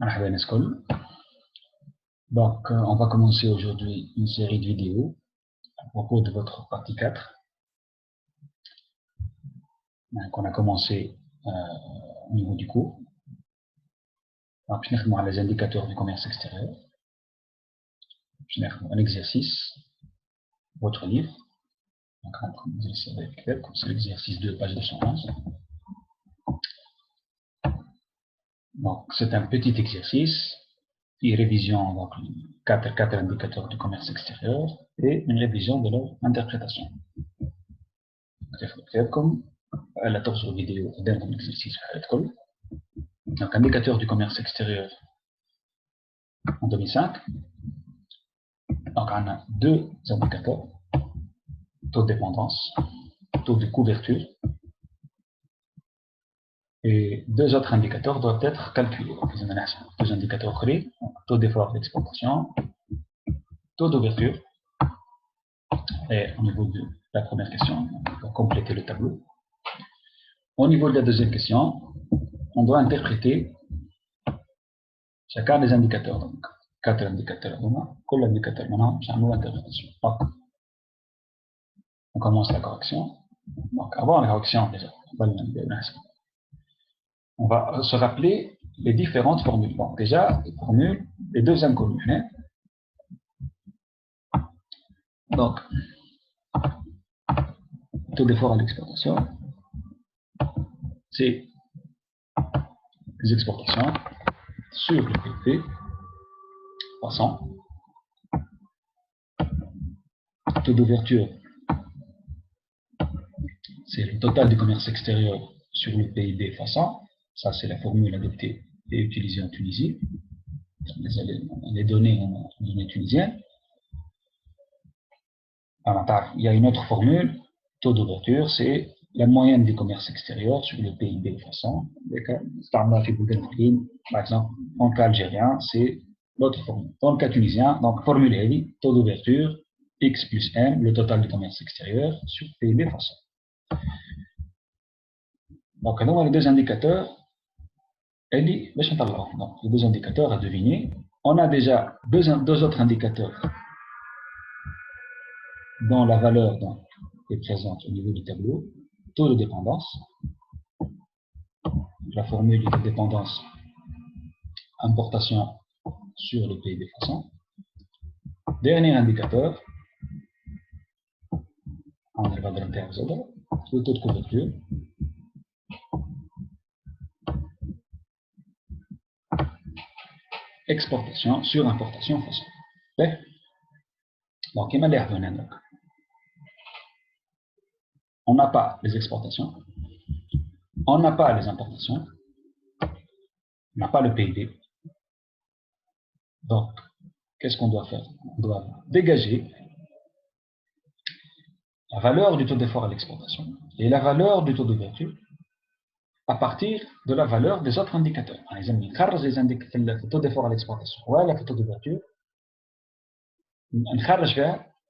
مرحبا الناس الكل. Donc, on va commencer aujourd'hui une série de vidéos à propos de votre partie 4. Donc, on a commencé au niveau du cours. Donc, je vais les indicateurs du commerce extérieur. Je vais un exercice, votre livre. Donc, c'est l'exercice 2, page 211. Donc, c'est un petit exercice. Une révision, donc, quatre indicateurs du commerce extérieur et une révision de leur interprétation. Comme la torsion vidéo d'un exercice. Donc, indicateur du commerce extérieur en 2005. Donc, on a deux indicateurs, taux de dépendance, taux de couverture, et deux autres indicateurs doivent être calculés. Donc, deux indicateurs clés, taux d'effort d'exportation, taux d'ouverture. Et au niveau de la première question, pour compléter le tableau. Au niveau de la deuxième question, on doit interpréter chacun des indicateurs. Donc, quatre indicateurs. Quel indicateur maintenant, j'ai un mot d'interprétation. On commence la correction. Donc, avant la correction, déjà, on va se rappeler les différentes formules. Bon, déjà, les formules, les deux inconnues. Hein? Donc, taux d'effort à l'exportation, c'est les exportations sur le PIB passant. Taux d'ouverture, c'est le total du commerce extérieur sur le PIB passant. Ça, c'est la formule adoptée et utilisée en Tunisie. Les données en données tunisiennes. Il y a une autre formule, taux d'ouverture, c'est la moyenne du commerce extérieur sur le PIB passant. Par exemple, en cas algérien, c'est l'autre formule. Dans le cas tunisien, donc formule est taux d'ouverture, X plus M, le total du commerce extérieur sur PIB passant. Donc, nous avons les deux indicateurs. Donc, les deux indicateurs à deviner. On a déjà deux autres indicateurs dont la valeur est présente au niveau du tableau. Taux de dépendance. La formule de dépendance, importation sur le PIB passant. Dernier indicateur, le taux de couverture. Exportation sur importation façon. Donc, on n'a pas les exportations, on n'a pas les importations, on n'a pas le PIB. Donc, qu'est-ce qu'on doit faire? On doit dégager la valeur du taux d'effort à l'exportation et la valeur du taux d'ouverture à partir de la valeur des autres indicateurs. Par exemple, le taux d'effort à l'exportation ou le taux d'ouverture.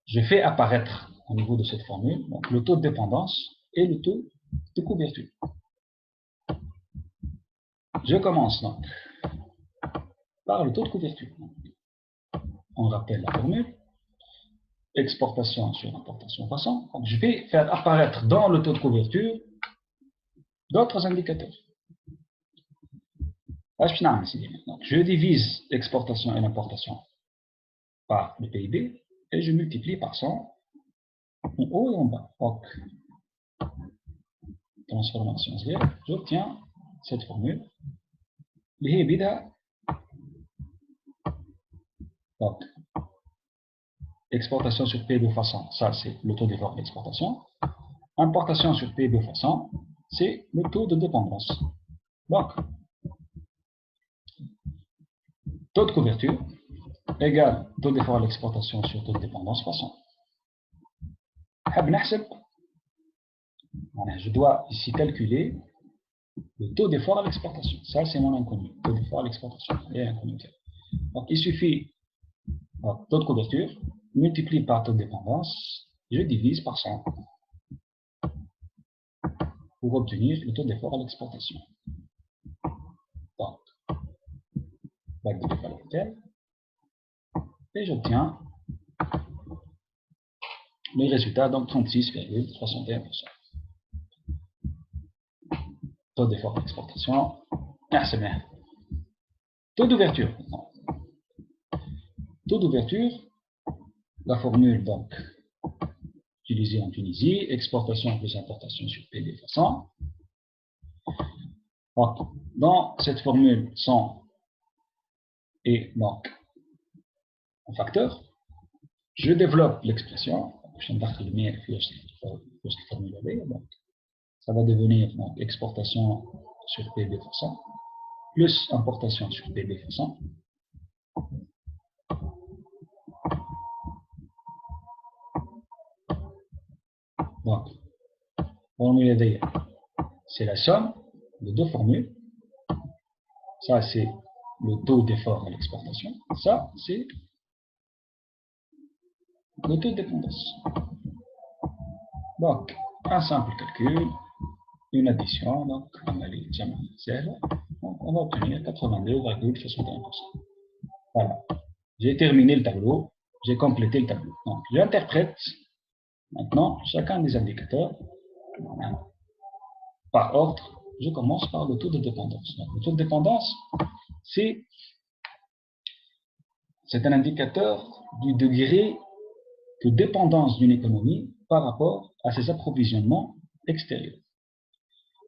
Je fais apparaître au niveau de cette formule donc, le taux de dépendance et le taux de couverture. Je commence donc par le taux de couverture. On rappelle la formule. Exportation sur importation passant. Donc, je vais faire apparaître dans le taux de couverture d'autres indicateurs. Donc, je divise l'exportation et l'importation par le PIB et je multiplie par 100 en haut et en bas. Donc, transformation, j'obtiens cette formule. Donc, exportation sur PIB façon, ça c'est le taux d'effort d'exportation. Importation sur PIB façon, c'est le taux de dépendance. Donc, taux de couverture égale taux d'effort à l'exportation sur taux de dépendance façon. Je dois ici calculer le taux d'effort à l'exportation. Ça, c'est mon inconnu. Taux d'effort à l'exportation. Donc, il suffit, taux de couverture, multiplié par taux de dépendance, je divise par 100 pour obtenir le taux d'effort à l'exportation. Donc, bac de valeur telle, et j'obtiens le résultat, donc 36,61%. Taux d'effort d'exportation. Ah, c'est bien. Taux d'ouverture. Taux d'ouverture, la formule donc utilisée en Tunisie, exportation plus importation sur PB fois 100. Donc, dans cette formule 100 et donc en facteur, je développe l'expression. Je embarque le mien formule donc ça va devenir donc, exportation sur PB fois 100 plus importation sur PB fois 100. Donc, formule V, c'est la somme de deux formules. Ça, c'est le taux d'effort à l'exportation. Ça, c'est le taux de dépendance. Donc, un simple calcul, une addition, donc on va aller on va obtenir 82,61%. Voilà. J'ai terminé le tableau, j'ai complété le tableau. Donc, j'interprète maintenant chacun des indicateurs par ordre. Je commence par le taux de dépendance. Donc, le taux de dépendance, c'est un indicateur du degré de dépendance d'une économie par rapport à ses approvisionnements extérieurs.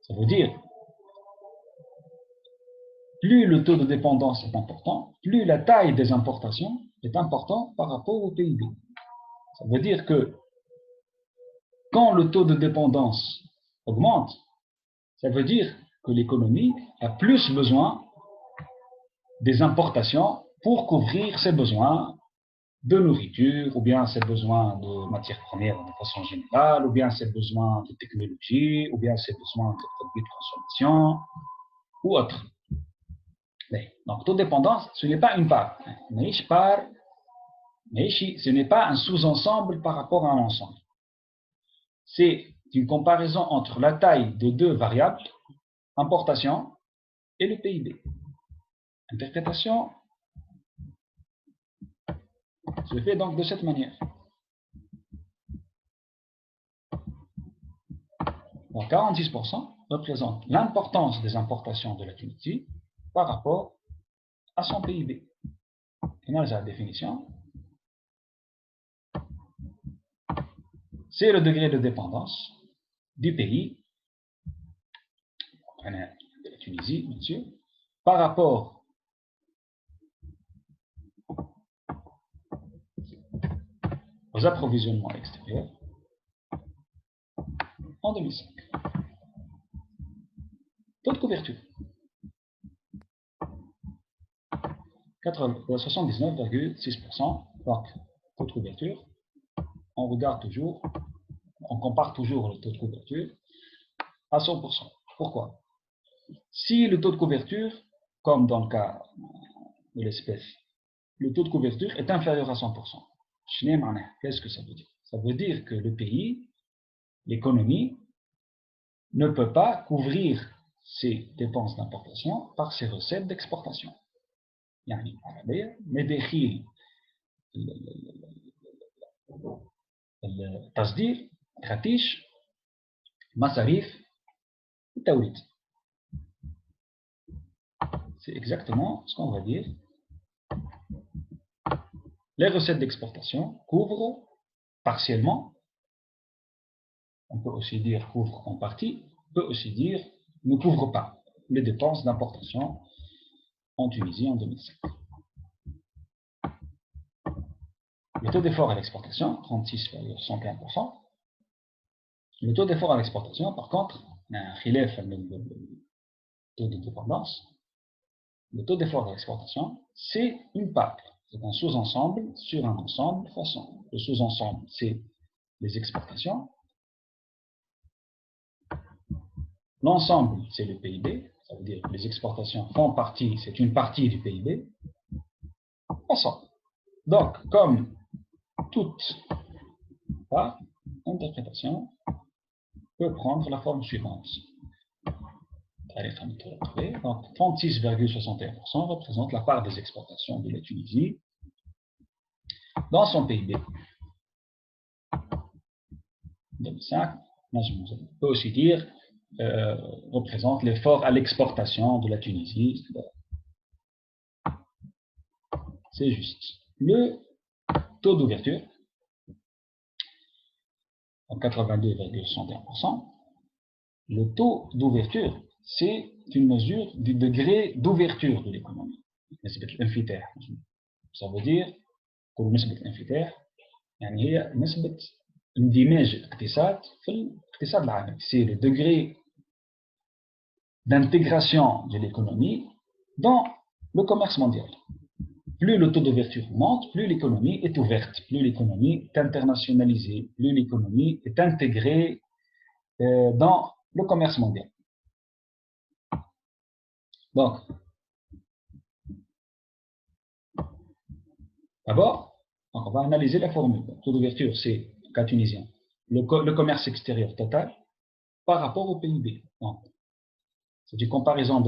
Ça veut dire, plus le taux de dépendance est important, plus la taille des importations est importante par rapport au PIB. Ça veut dire que quand le taux de dépendance augmente, ça veut dire que l'économie a plus besoin des importations pour couvrir ses besoins de nourriture, ou bien ses besoins de matières premières de façon générale, ou bien ses besoins de technologie, ou bien ses besoins de produits de consommation, ou autre. Donc, taux de dépendance, ce n'est pas une part. Ce n'est pas un sous-ensemble par rapport à un ensemble. C'est une comparaison entre la taille de deux variables, importation et le PIB. Interprétation se fait donc de cette manière. Donc 46% représente l'importance des importations de la Tunisie par rapport à son PIB. Et dans la définition, c'est le degré de dépendance du pays, de la Tunisie, bien sûr, par rapport aux approvisionnements extérieurs en 2005. Taux de couverture. 79,6%. Donc, taux de couverture. On compare toujours le taux de couverture à 100%. Pourquoi? Si le taux de couverture, comme dans le cas de l'espèce, le taux de couverture est inférieur à 100%. Qu'est-ce que ça veut dire? Ça veut dire que le pays, l'économie, ne peut pas couvrir ses dépenses d'importation par ses recettes d'exportation. يعني عربية مداخيل التصدير خطيش مصاريف التوريد. C'est exactement ce qu'on va dire. Les recettes d'exportation couvrent partiellement, on peut aussi dire couvre en partie, on peut aussi dire ne couvre pas les dépenses d'importation en Tunisie en 2005. Le taux d'effort à l'exportation, 36,61%. Le taux d'effort à l'exportation, par contre, un khilaf le taux de dépendance. Le taux d'effort à l'exportation, c'est une part. C'est un sous-ensemble sur un ensemble fois 100. Le sous-ensemble, c'est les exportations. L'ensemble, c'est le PIB. Ça veut dire que les exportations font partie, c'est une partie du PIB. Ensemble. Donc, comme toute part, l'interprétation peut prendre la forme suivante. Donc 36,61% représente la part des exportations de la Tunisie dans son PIB. 2005, on peut aussi dire, représente l'effort à l'exportation de la Tunisie. C'est juste. Le taux d'ouverture, 82,61%. Le taux d'ouverture, c'est une mesure du degré d'ouverture de l'économie. Ça veut dire que نسبة الانفتاح يعني هي نسبة اندماج الاقتصاد في الاقتصاد العالمي. C'est le degré d'intégration de l'économie dans le commerce mondial. Plus le taux d'ouverture monte, plus l'économie est ouverte, plus l'économie est internationalisée, plus l'économie est intégrée dans le commerce mondial. Donc, d'abord, on va analyser la formule. Le taux d'ouverture, c'est, cas tunisien, le commerce extérieur total par rapport au PIB. C'est une comparaison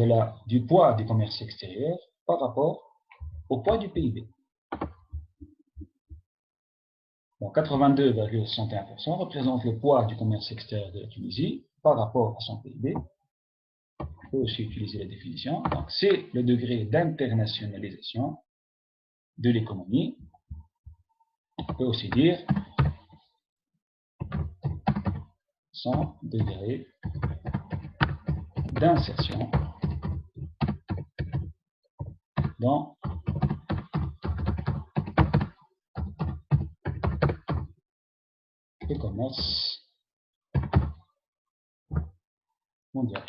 du poids du commerce extérieur par rapport au poids du PIB. Donc 82,61% représente le poids du commerce extérieur de la Tunisie par rapport à son PIB. On peut aussi utiliser la définition. Donc c'est le degré d'internationalisation de l'économie. On peut aussi dire son degré d'insertion dans le commerce mondial.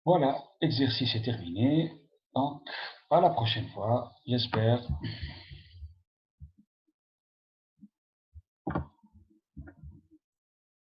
Voilà, l'exercice est terminé. Donc, à la prochaine fois, j'espère.